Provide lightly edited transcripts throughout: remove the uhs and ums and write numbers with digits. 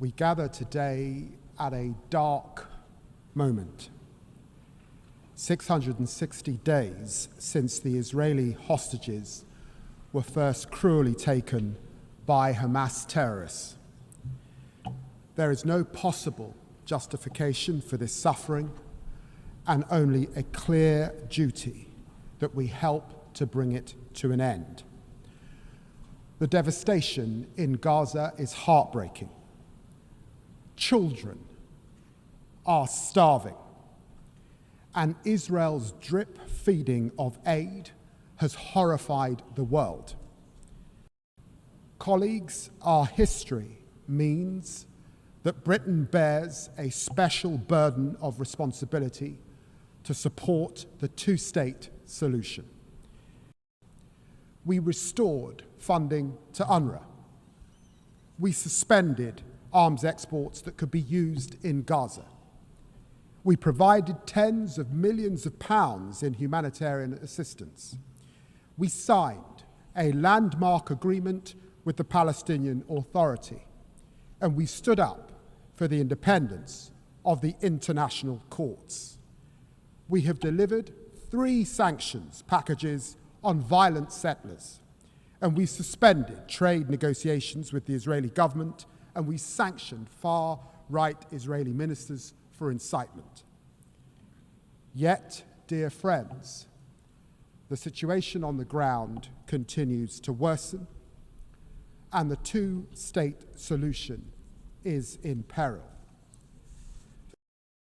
We gather today at a dark moment. 660 days since the Israeli hostages were first cruelly taken by Hamas terrorists. There is no possible justification for this suffering and only a clear duty that we help to bring it to an end. The devastation in Gaza is heartbreaking. Children are starving, and Israel's drip feeding of aid has horrified the world. Colleagues, our history means that Britain bears a special burden of responsibility to support the two-state solution. We restored funding to UNRWA. We suspended arms exports that could be used in Gaza. We provided tens of millions of pounds in humanitarian assistance. We signed a landmark agreement with the Palestinian Authority, and we stood up for the independence of the international courts. We have delivered 3 sanctions packages on violent settlers, and we suspended trade negotiations with the Israeli government, and we sanctioned far-right Israeli ministers for incitement. Yet, dear friends, the situation on the ground continues to worsen, and the two-state solution is in peril.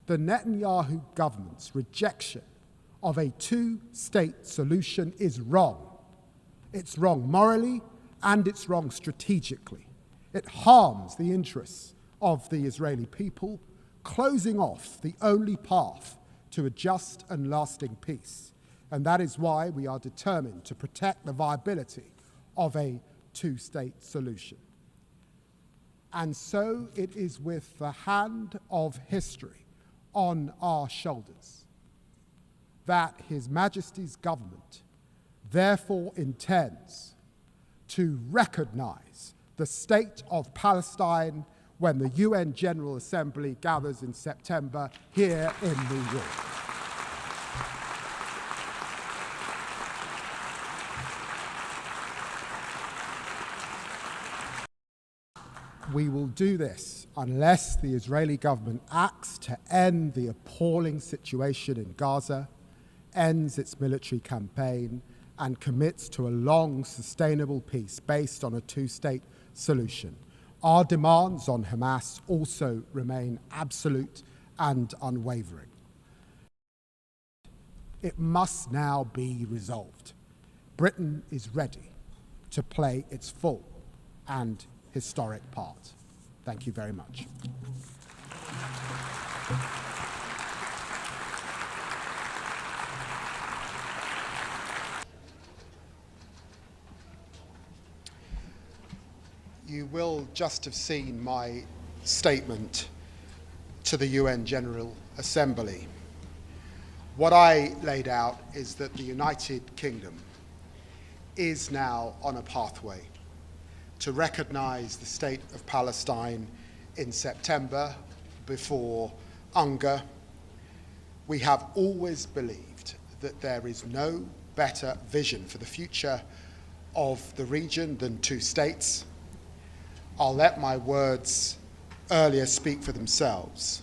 The Netanyahu government's rejection of a two-state solution is wrong. It's wrong morally and it's wrong strategically. It harms the interests of the Israeli people, closing off the only path to a just and lasting peace. And that is why we are determined to protect the viability of a two-state solution. And so it is with the hand of history on our shoulders that His Majesty's government therefore intends to recognize the state of Palestine when the UN General Assembly gathers in September here in New York. We will do this unless the Israeli government acts to end the appalling situation in Gaza, ends its military campaign, and commits to a long, sustainable peace based on a two-state solution. Our demands on Hamas also remain absolute and unwavering. It must now be resolved. Britain is ready to play its full and historic part. Thank you very much. You will just have seen my statement to the UN General Assembly. What I laid out is that the United Kingdom is now on a pathway to recognize the state of Palestine in September before UNGA. We have always believed that there is no better vision for the future of the region than two states. I'll let my words earlier speak for themselves.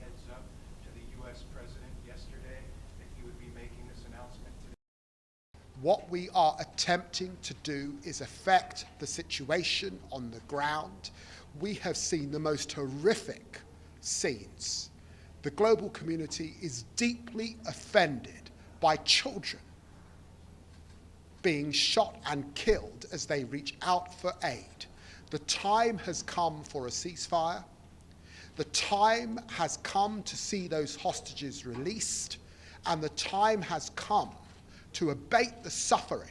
Heads up to the U.S. President yesterday that he would be making this announcement today. What we are attempting to do is affect the situation on the ground. We have seen the most horrific scenes. The global community is deeply offended by children being shot and killed as they reach out for aid. The time has come for a ceasefire. The time has come to see those hostages released, and the time has come to abate the suffering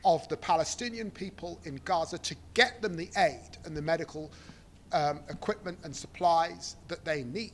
of the Palestinian people in Gaza, to get them the aid and the medical equipment and supplies that they need.